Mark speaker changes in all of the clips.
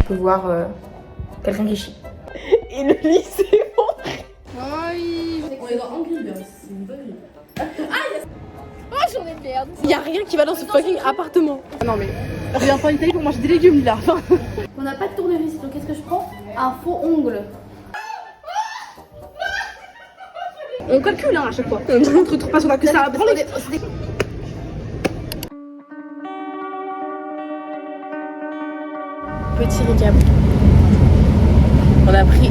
Speaker 1: On peut voir quelqu'un qui chie. Et le lit c'est bon.
Speaker 2: On est dans Angry Birds, c'est une bonne idée.
Speaker 3: Oh, j'en ai merde.
Speaker 1: Y'a rien qui va dans ce fucking appartement. Non mais,
Speaker 2: Je viens pas en Italie pour manger des légumes là.
Speaker 3: On n'a pas de tournevis, donc qu'est-ce que je prends? Un faux ongle.
Speaker 2: On calcule hein, à chaque fois. On ne trouve pas son que ça à prendre.
Speaker 1: petit récap.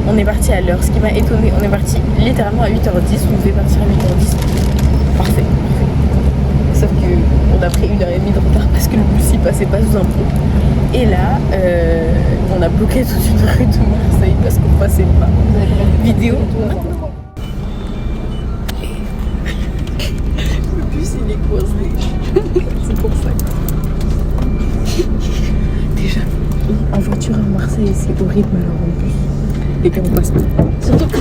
Speaker 1: On est parti à l'heure, ce qui m'a étonné. On est parti littéralement à 8h10, on devait partir à 8h10. Parfait. Sauf que on a pris 1h30 de retard parce que le bus il passait pas sous un pont. Et là, on a bloqué toute une rue de Marseille parce qu'on passait pas. Vidéo. Le bus il est coincé. C'est pour ça. Déjà, en voiture à Marseille c'est horrible alors en plus. Et qu'on passe pas. Surtout que...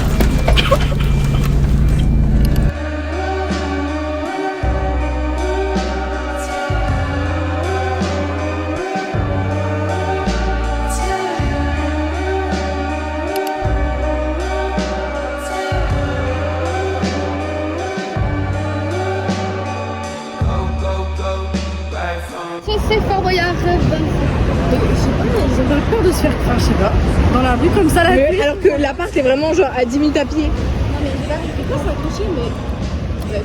Speaker 3: C'est Fort Boyard.
Speaker 2: Je sais pas, ils ont pas peur de se faire, enfin je sais pas, dans la rue comme ça la pluie.
Speaker 1: Alors que l'appart est vraiment genre à 10 minutes à pied.
Speaker 3: Non mais j'ai pas s'accrocher mais...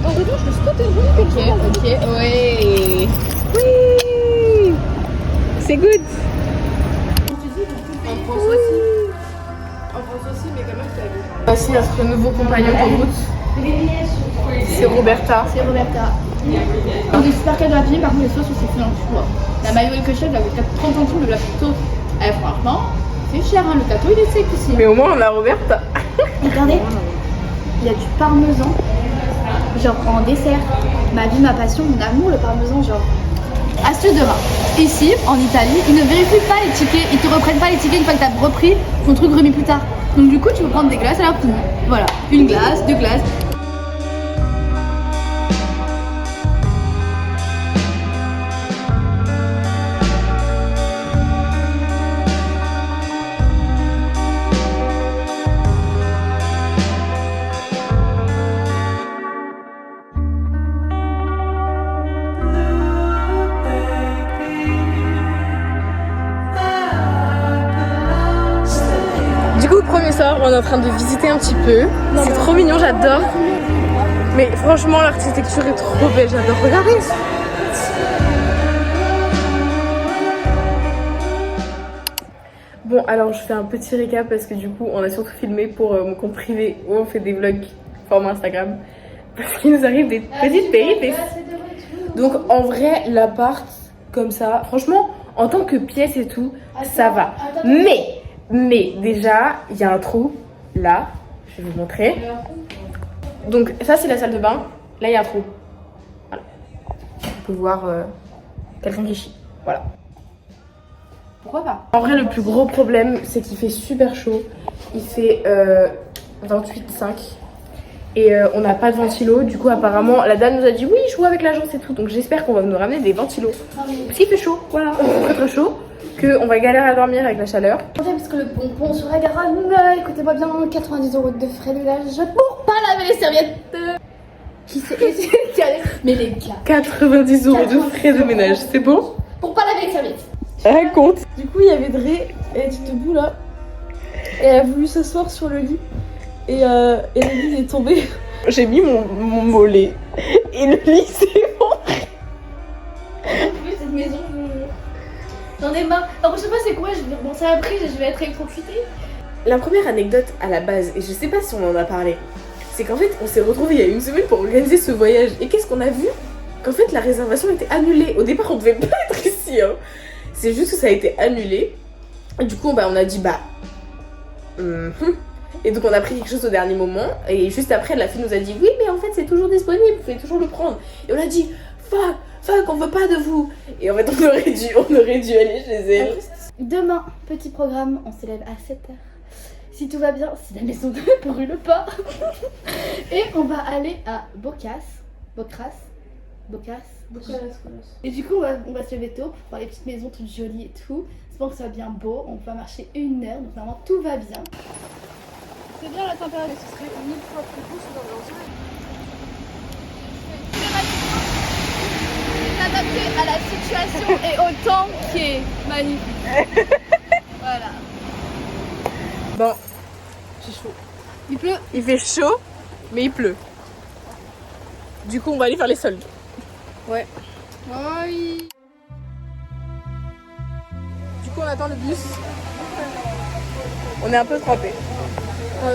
Speaker 3: En revanche, le scooter jaune que
Speaker 1: Ok, ouais. Oui. C'est good.
Speaker 2: En France aussi. En France aussi, mais quand même c'est la
Speaker 1: Voici notre nouveau compagnon de route. C'est Roberta.
Speaker 3: C'est Roberta. On est super calme dans la piscine, par contre les sauces c'est excellent, tu vois. La mayo et le chef, elle coûte 30 centimes le plateau. Eh franchement, c'est cher hein, le plateau il est sec ici.
Speaker 1: Mais au moins on a Roberta.
Speaker 3: Regardez, il y a du parmesan, genre en dessert. Ma vie, ma passion, mon amour, le parmesan, genre. Astuce de rat. Ici, en Italie, ils ne vérifient pas les tickets, ils te reprennent pas les tickets une fois que tu as repris ton truc remis plus tard. Donc du coup, tu peux prendre des glaces à la poudre. Voilà, une glace, deux glaces.
Speaker 1: Du coup, premier soir, on est en train de visiter un petit peu. C'est trop mignon, j'adore. Mais franchement, l'architecture est trop belle, j'adore. Regardez. Bon, alors je fais un petit récap parce que du coup, on a surtout filmé pour mon compte privé où on fait des vlogs format Instagram. Parce qu'il nous arrive des petites péripéties. Donc en vrai, l'appart, comme ça, franchement, en tant que pièce et tout, ça va. Mais déjà, il y a un trou, là, je vais vous montrer. Donc ça, c'est la salle de bain. Là, il y a un trou. Voilà. On peut voir quelqu'un qui chie. Voilà.
Speaker 3: Pourquoi pas?
Speaker 1: En vrai, le plus gros problème, c'est qu'il fait super chaud. Il fait 28,5. Et on n'a pas de ventilo. Du coup, apparemment, la dame nous a dit oui, je joue avec l'agence et tout. Donc j'espère qu'on va nous ramener des ventilos. Parce qu'il fait chaud, voilà. Très très chaud. Qu'on va galérer à dormir avec la chaleur.
Speaker 3: Parce que le pompon sur la Garonne, écoutez-moi bien, 90 € de frais de ménage pour pas laver les serviettes. Qui c'est? Mais les gars,
Speaker 1: 90 € de frais de ménage, c'est bon?
Speaker 3: pour pas laver les serviettes.
Speaker 1: Raconte.
Speaker 2: Du coup, il y avait Dre, elle était debout là, et elle a voulu s'asseoir sur le lit, et le lit est tombé.
Speaker 1: J'ai mis mon mollet et le lit s'est effondré.
Speaker 3: Cette maison, j'en ai marre. La prochaine fois, c'est quoi? Je vais repenser après, je vais être électrocutée.
Speaker 1: La première anecdote à la base, et je sais pas si on en a parlé, c'est qu'en fait on s'est retrouvés il y a une semaine pour organiser ce voyage. Et qu'est-ce qu'on a vu? Qu'en fait la réservation était annulée. Au départ on devait pas être ici hein. C'est juste que ça a été annulé. Et du coup on a dit Et donc on a pris quelque chose au dernier moment. Et juste après la fille nous a dit oui mais en fait c'est toujours disponible, vous pouvez toujours le prendre. Et on a dit fuck, on veut pas de vous. Et en fait on aurait dû aller chez elle.
Speaker 3: Demain, petit programme, on s'élève à 7h. Si tout va bien, si la maison ne brûle pas. Et on va aller à Bocras. Bocas.
Speaker 2: Bocalas.
Speaker 3: Et du coup, on va se lever tôt pour voir les petites maisons toutes jolies et tout. J'espère que ça va bien beau. On va marcher 1 heure, donc normalement tout va bien. C'est bien la température, ce serait 1000 fois plus doux dans l'ensemble. C'est adapté à la situation et au temps qui est magnifique. Voilà.
Speaker 1: Bon, j'ai chaud.
Speaker 3: Il pleut.
Speaker 1: Il fait chaud, mais il pleut. Du coup, on va aller faire les soldes. Ouais.
Speaker 3: Oui.
Speaker 1: Du coup, on attend le bus. On est un peu trempés.
Speaker 2: Là,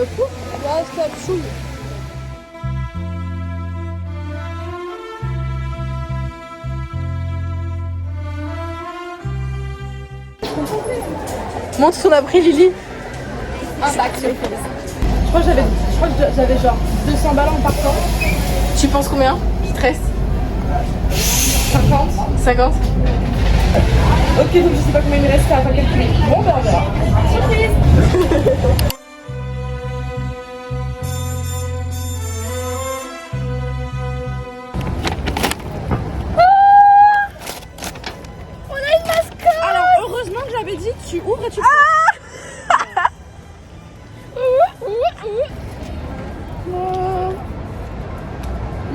Speaker 2: c'est chouille.
Speaker 1: Montre ce qu'on a pris, Lily.
Speaker 3: Un bac.
Speaker 2: Je crois que j'avais genre 200 balles en partant.
Speaker 1: Tu penses combien qui te reste?
Speaker 2: 50.
Speaker 1: 50.
Speaker 2: Ok, donc je sais pas combien il me reste à calculer. Bon, ben on verra. Surprise. Alors, heureusement que j'avais dit, tu ouvres et tu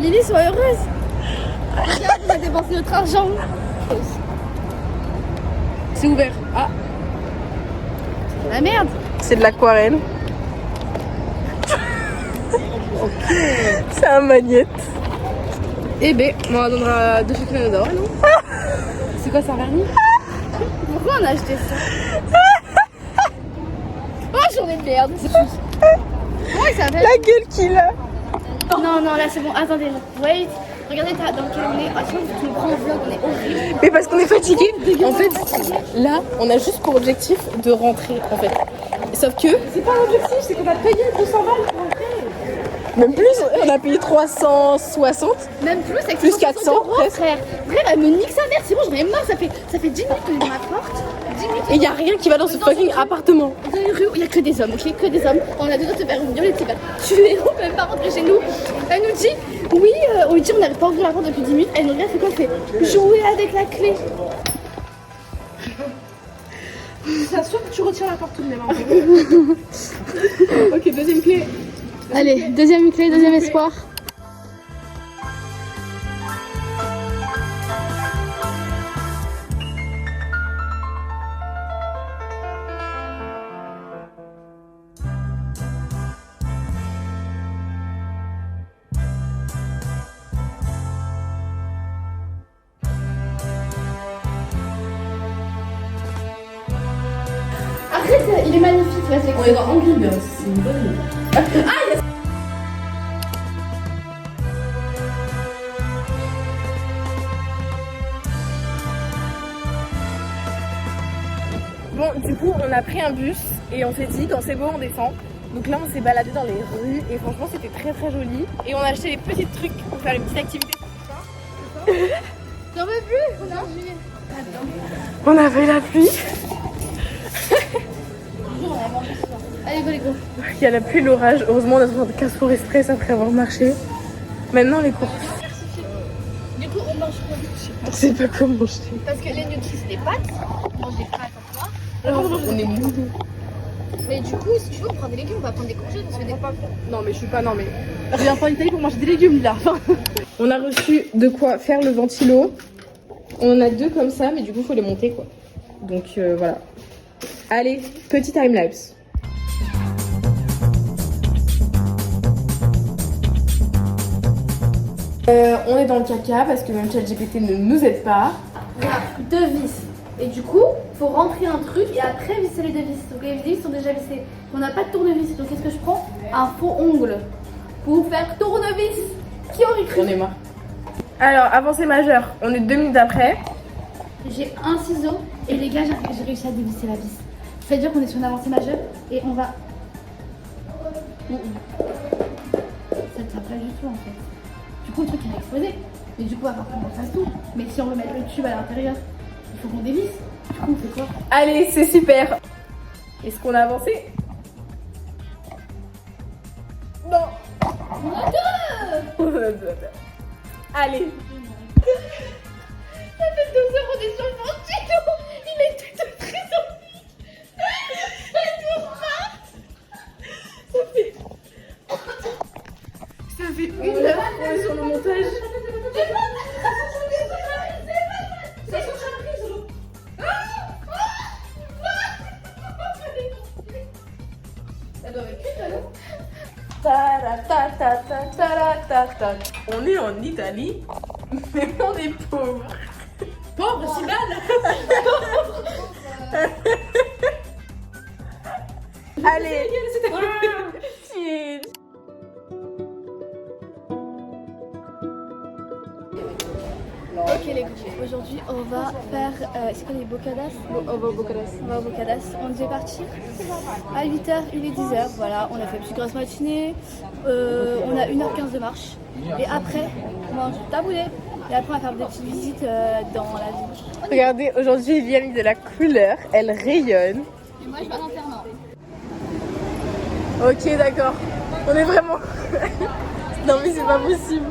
Speaker 3: Lily, sois heureuse. Regarde, on a dépensé notre argent.
Speaker 1: C'est ouvert. Ah,
Speaker 3: La merde.
Speaker 1: c'est de l'aquarelle. C'est un magnète.
Speaker 2: Eh ben, on donnera 2 chocolats d'or, non? C'est quoi ça, vernis?
Speaker 3: Pourquoi on a acheté ça? Oh, journée de merde. Comment il s'appelle?
Speaker 1: La gueule qu'il a.
Speaker 3: Non, là c'est bon. Attendez, wait. Regardez dans quel on est. Ah, tu me prends le vlog, on est horrible.
Speaker 1: Mais parce qu'on est fatigué. En fait, là, on a juste pour objectif de rentrer, en fait. Sauf que,
Speaker 2: C'est pas un objectif, c'est qu'on a payé 200 balles pour rentrer.
Speaker 1: même plus, on a payé 360.
Speaker 3: Même plus, avec
Speaker 1: Plus
Speaker 3: 160
Speaker 1: 400,
Speaker 3: euros,
Speaker 1: presque.
Speaker 3: frère. Frère, elle me nique sa mère. C'est bon, j'en ai marre. Ça fait 10 minutes qu'on est dans ma porte. 10 minutes.
Speaker 1: Et il y a rien qui va dans ce fucking appartement.
Speaker 3: Dans les rues, il n'y a que des hommes, ok? Que des hommes. On a deux autres verres violets, tu vas tuer, on peut même pas rentrer chez nous. Elle nous dit, oui, on lui dit, on n'arrive pas à ouvrir la porte depuis 10 minutes. Elle nous regarde, fait quoi? Elle fait jouer avec la clé.
Speaker 2: Ça soit que tu retires la porte tout de même. Hein. Ok, deuxième clé.
Speaker 3: Allez, deuxième clé, deuxième espoir. Arrête, il est magnifique, vas-y.
Speaker 1: On est dans Angry Birds, c'est une bonne idée. Bon, du coup, on a pris un bus et on s'est dit, quand c'est beau, on descend. Donc là, on s'est baladé dans les rues et franchement, c'était très très joli. Et on a acheté des petits trucs pour faire une petite activité.
Speaker 3: J'en veux plus, on a envie.
Speaker 1: On avait la pluie.
Speaker 3: Allez, go, les go.
Speaker 1: Il y a la pluie et l'orage. Heureusement, on a 75 pour express après avoir marché. Maintenant, les courses.
Speaker 3: Du coup, on mange quoi?
Speaker 1: On sait pas comment manger.
Speaker 3: Parce que les nutris, c'est des pâtes. On mange des pâtes en toi.
Speaker 1: On est mou.
Speaker 3: Mais du coup, si tu veux, on prend des légumes, on va prendre des courgettes, on se fait des pâtes.
Speaker 2: Non, mais je suis pas. Non, mais. Je viens pas en Italie pour manger des légumes là.
Speaker 1: On a reçu de quoi faire le ventilo. On en a 2 comme ça, mais du coup, il faut les monter quoi. Donc voilà. Allez, petit timelapse. On est dans le caca parce que même ChatGPT ne nous aide pas.
Speaker 3: On a 2 vis. Et du coup, il faut rentrer un truc et après visser les 2 vis. Donc les vis sont déjà vissées. On n'a pas de tournevis. Donc qu'est-ce que je prends? Un faux ongle. Pour faire tournevis. Qui aurait cru?
Speaker 1: On est marre. Alors, avancée majeure. On est 2 minutes après.
Speaker 3: J'ai un ciseau et les gars, j'ai réussi à dévisser la vis. C'est-à-dire qu'on est sur une avancée majeure et on va. Ça ne tient pas du tout en fait. Du coup, le truc il va exploser. Mais du coup, on va falloir qu'on fasse tout. Mais si on veut mettre le tube à l'intérieur, il faut qu'on dévisse. Du coup, on fait quoi?
Speaker 1: Allez, c'est super. Est-ce qu'on a avancé? Non.
Speaker 3: On a 2.
Speaker 1: Allez.
Speaker 3: Ça fait 2 heures, on est sur le ventilo. Il était de prison.
Speaker 1: Ça fait 1 heure qu'on est sur le montage. On est en Italie, mais on est pauvres.
Speaker 2: Pauvre, c'est mal.
Speaker 1: Allez, chill.
Speaker 3: Ok les gars, aujourd'hui on va faire, c'est quoi les bocadas? On va au bocadas, on devait partir à 8h, il est 10h, voilà, on a fait une petite grosse matinée, on a 1h15 de marche, et après on mange du taboulé, et après on va faire des petites visites dans la ville.
Speaker 1: Regardez, aujourd'hui il y a mis de la couleur, elle rayonne.
Speaker 3: Et moi je vais à l'enterrement.
Speaker 1: Ok, d'accord, on est vraiment... Non mais c'est pas possible.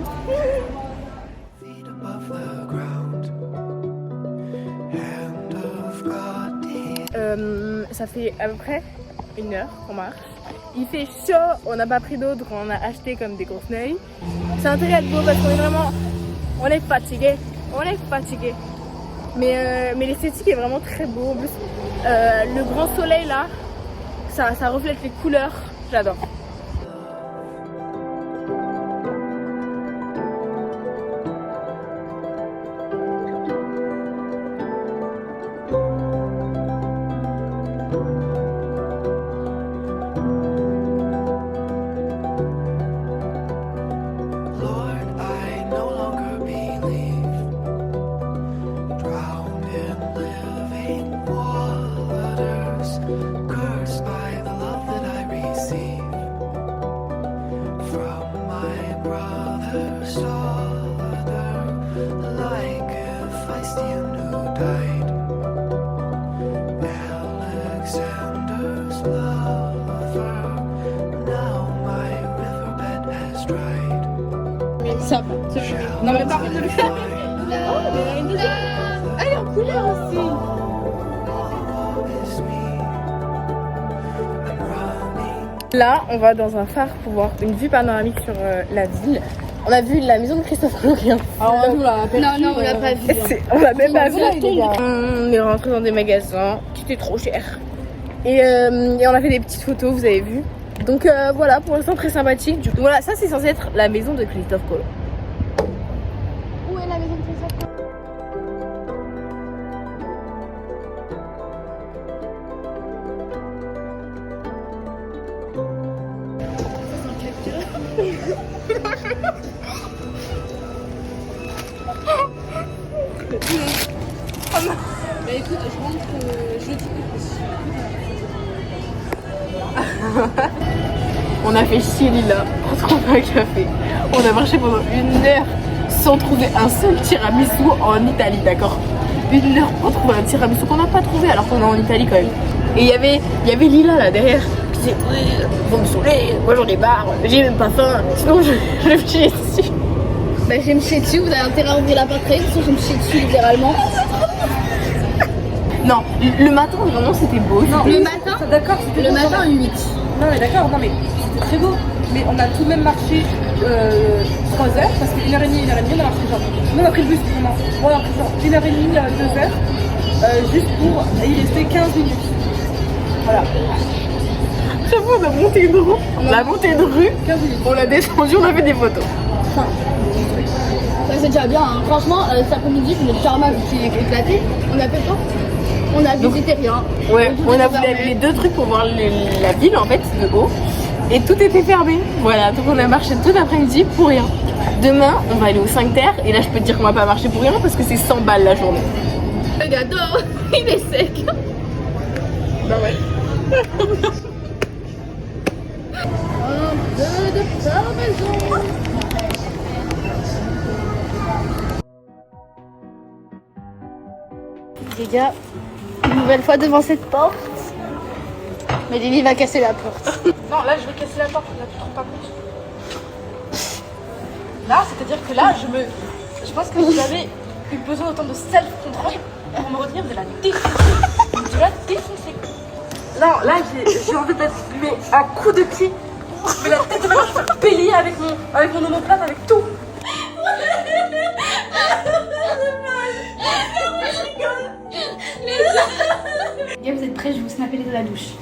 Speaker 1: Ça fait à peu près 1 heure qu'on marche. Il fait chaud, on n'a pas pris d'eau, donc on a acheté comme des grosses neuilles. C'est intérêt à être beau parce qu'on est vraiment... On est fatigué. Mais l'esthétique est vraiment très beau. En plus, le grand soleil là, ça reflète les couleurs. J'adore. Non mais par contre, elle est en couleur aussi. Là, on va dans un phare pour voir une vue panoramique sur la ville. On a vu la maison de Christophe Lorient.
Speaker 2: Alors on l'a perdu.
Speaker 3: Non, on l'a pas vu.
Speaker 1: On l'a même pas vu.
Speaker 2: les gars.
Speaker 1: On est rentré dans des magasins qui étaient trop chers. Et on a fait des petites photos, vous avez vu. Donc voilà, pour l'instant très sympathique. Donc voilà, ça c'est censé être la maison de Christophe Colomb.
Speaker 3: Où est la maison de Christophe?
Speaker 2: Bah écoute, je rentre jeudi.
Speaker 1: On a fait chier Lila pour trouver un café. On a marché pendant 1 heure sans trouver un seul tiramisu en Italie, d'accord? 1 heure pour trouver un tiramisu qu'on n'a pas trouvé alors qu'on est en Italie quand même. Et il y avait Lila là derrière qui disait oui, vous me saoulez, moi j'en ai marre, j'ai même pas faim, sinon je vais me chier dessus.
Speaker 3: Bah j'ai me chier dessus, vous avez intérêt à ouvrir la portrait, sinon je me chier dessus littéralement.
Speaker 1: Non, le matin vraiment c'était beau.
Speaker 2: Non,
Speaker 3: Le matin,
Speaker 2: d'accord, c'était
Speaker 3: le matin 8.
Speaker 2: Non mais d'accord, non mais c'était très beau. Mais on a tout de même marché 3 heures parce que 1h30, 1h30 on a marché genre. On a pris le bus vraiment. On a pris genre 1h30, 2 heures juste pour y rester 15 minutes. Voilà.
Speaker 1: J'avoue on a monté une rue, on a monté une rue,
Speaker 2: 15 minutes.
Speaker 1: on l'a descendu, on a fait des photos.
Speaker 3: Ça c'est déjà bien, hein. Franchement, cet après-midi, je me suis karma qui est éclaté. On a fait quoi? On a visité rien.
Speaker 1: Ouais,
Speaker 3: Tout
Speaker 1: on a
Speaker 3: était
Speaker 1: voulu
Speaker 3: fermé.
Speaker 1: aller les 2 trucs pour voir la ville en fait de haut. Et tout était fermé. Voilà, donc on a marché tout l'après-midi pour rien. Demain, on va aller au 5 Terres et là je peux te dire qu'on va pas marcher pour rien parce que c'est 100 balles la journée.
Speaker 3: Le gâteau, il est sec.
Speaker 1: Bah ouais.
Speaker 3: Un peu de parmesan. Les gars, une nouvelle fois devant cette porte. Mais Lily va casser la porte.
Speaker 2: Non, là je vais casser la porte, là tu te rends pas compte. Là, c'est-à-dire que là, je pense que si j'avais eu besoin d'autant de self-control pour me retenir de la défoncer. De la défoncer. Non, là j'ai envie d'être mais un coup de pied. Mais la tête de ma main, je peux pélier avec mon omoplate, avec tout.
Speaker 3: Gars, vous êtes prêts? Je vais vous snapper les de la douche.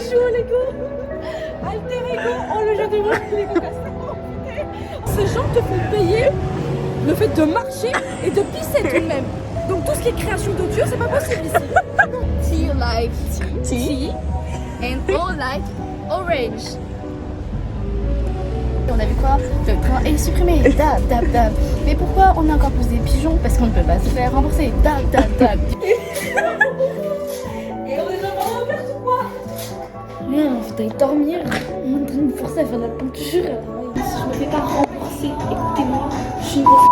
Speaker 2: Joue Lego. Alter Ego. Oh le jeu de mots. Lego Castor. Ces gens te font payer le fait de marcher et de pisser tout de même. Donc tout ce qui est création de Dieu, c'est pas possible ici.
Speaker 3: Tea like tea and all like orange. On a vu quoi? Le train est supprimé. Dab, dab, dab. Mais pourquoi on a encore plus des pigeons? Parce qu'on ne peut pas se faire rembourser. Dab, dab, dab.
Speaker 2: Et on est en train de faire tout quoi?
Speaker 3: Non, faut aller dormir. On est en train de me forcer à faire de la peinture. Si je me fais pas rembourser, écoutez-moi, je suis une grosse